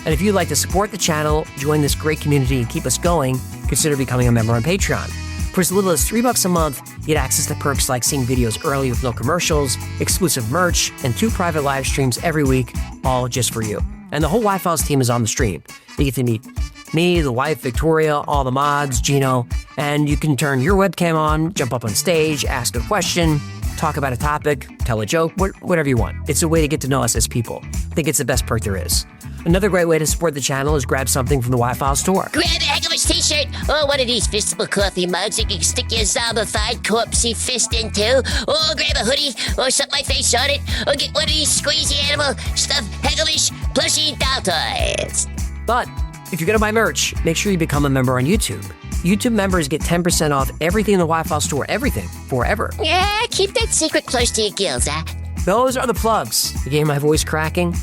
And if you'd like to support the channel, join this great community, and keep us going, consider becoming a member on Patreon. For as little as $3 a month, you get access to perks like seeing videos early with no commercials, exclusive merch, and 2 private live streams every week, all just for you. And the whole Y-Files team is on the stream. You get to meet me, the wife, Victoria, all the mods, Gino, and you can turn your webcam on, jump up on stage, ask a question. talk about a topic, tell a joke, whatever you want. It's a way to get to know us as people. I think it's the best perk there is. Another great way to support the channel is grab something from the Y-File store. Grab a heck of a t-shirt or one of these fistable coffee mugs you can stick your zombified corpsey fist into, or grab a hoodie or something my face on it, or get one of these squeezy animal stuffed hecklish plushy doll toys. But if you're going to buy merch, make sure you become a member on YouTube. YouTube members get 10% off everything in the Y-File store, everything, forever. Yeah, keep that secret close to your gills, huh? Those are the plugs. You getting my voice cracking?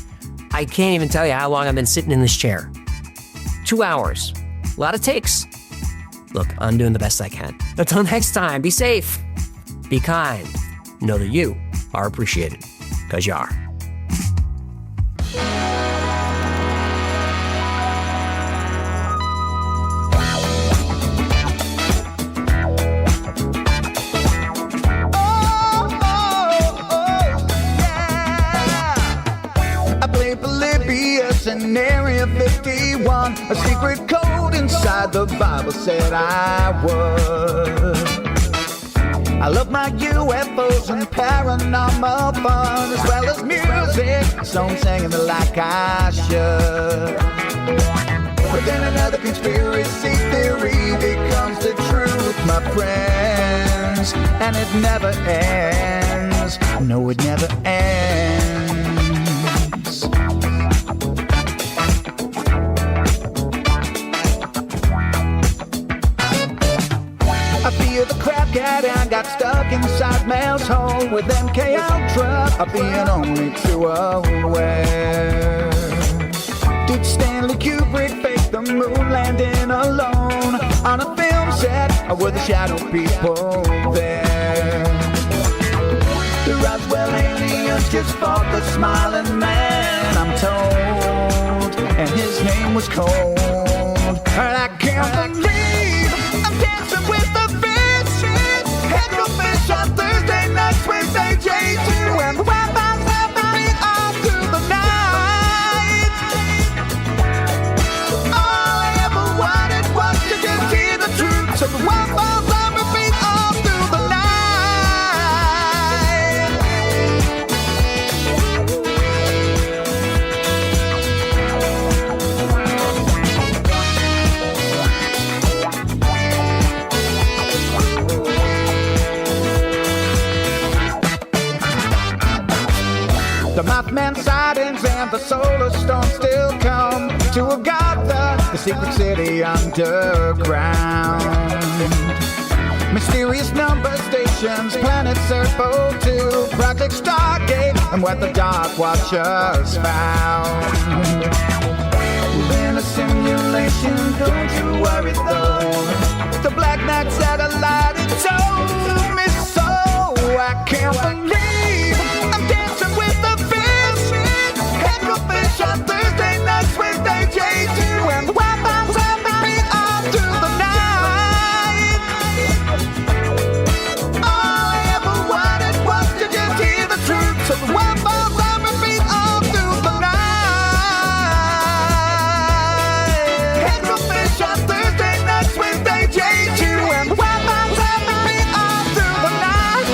I can't even tell you how long I've been sitting in this chair. 2 hours. A lot of takes. Look, I'm doing the best I can. Until next time, be safe. Be kind. Know that you are appreciated. 'Cause you are. In Area 51, a secret code inside the Bible said I would. I love my UFOs and paranormal fun, as well as music, so I'm singing it like I should. But then another conspiracy theory becomes the truth, my friends, and it never ends. No, it never ends. I feel the crap cat and got stuck inside Mel's hole with MK Ultra. I'll be an only two aware. Did Stanley Kubrick fake the moon landing alone on a film set, or were the shadow people there? The Roswell aliens just fought the smiling man, I'm told, and his name was Cold. And I can't believe I'm dancing with the fish. Hecklefish on Thursday nights with AJ2, and weapons have been beat all through the night. All I ever wanted was to just hear the truth, so the weapons have been beat all through the night. The Mothman sightings and the solar storm still come to Agatha, the secret city underground. Mysterious number stations, planet Serpo 2, Project Stargate, and what the Dark Watchers found. We're in a simulation, don't you worry though. The Black Knight satellite, it told me so. I can't believe I'm dancing with the fish. Hecklefish on Thursday nights with AJ2, and the weapons have been beat all through the night. All I ever wanted was to just hear the truth, so the weapons have been beat all through the night. Hecklefish on Thursday nights with AJ2, and the weapons have been beat all through the night.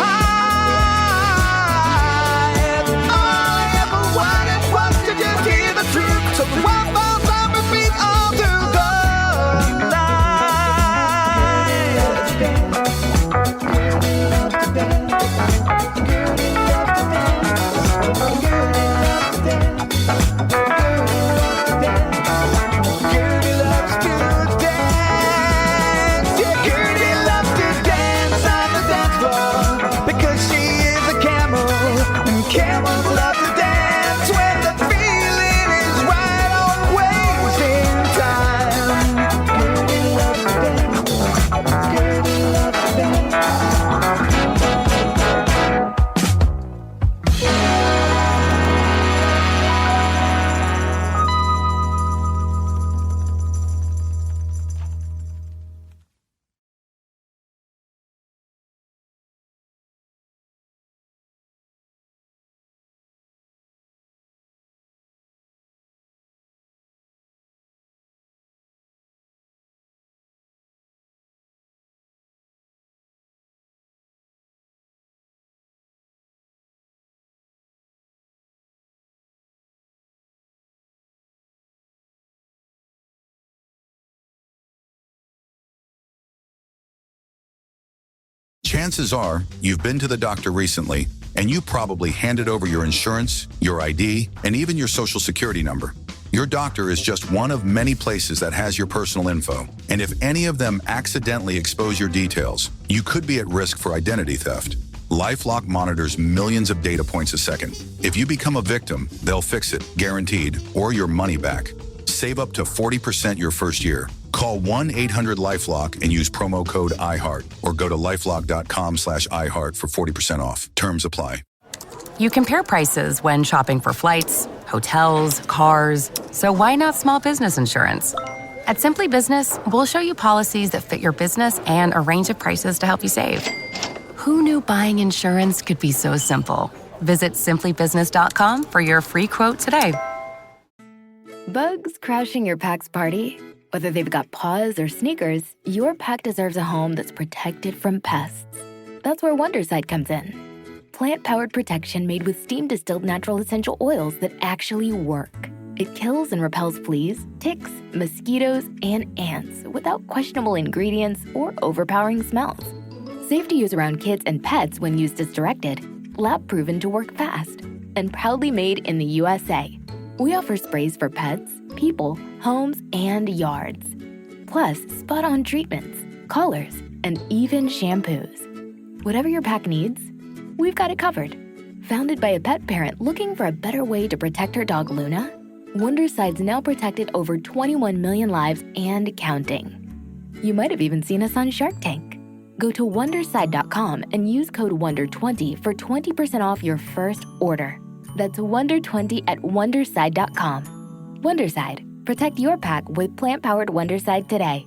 Chances are you've been to the doctor recently, and you probably handed over your insurance, your ID, and even your social security number. Your doctor is just one of many places that has your personal info, and if any of them accidentally expose your details, you could be at risk for identity theft. LifeLock monitors millions of data points a second. If you become a victim, they'll fix it, guaranteed, or your money back. Save up to 40% your first year. Call 1-800-LifeLock and use promo code IHEART, or go to lifelock.com/iHeart for 40% off. Terms apply. You compare prices when shopping for flights, hotels, cars, so why not small business insurance? At Simply Business, we'll show you policies that fit your business and a range of prices to help you save. Who knew buying insurance could be so simple? Visit simplybusiness.com for your free quote today. Bugs crashing your pack's party? Whether they've got paws or sneakers, your pack deserves a home that's protected from pests. That's where Wondercide comes in. Plant-powered protection made with steam-distilled natural essential oils that actually work. It kills and repels fleas, ticks, mosquitoes, and ants without questionable ingredients or overpowering smells. Safe to use around kids and pets when used as directed. Lab-proven to work fast. And proudly made in the USA. We offer sprays for pets, people, homes, and yards. Plus, spot-on treatments, collars, and even shampoos. Whatever your pack needs, we've got it covered. Founded by a pet parent looking for a better way to protect her dog Luna, Wondercide's now protected over 21 million lives and counting. You might have even seen us on Shark Tank. Go to Wondercide.com and use code WONDER20 for 20% off your first order. That's WONDER20 at Wondercide.com. Wondercide. Protect your pack with plant-powered Wondercide today.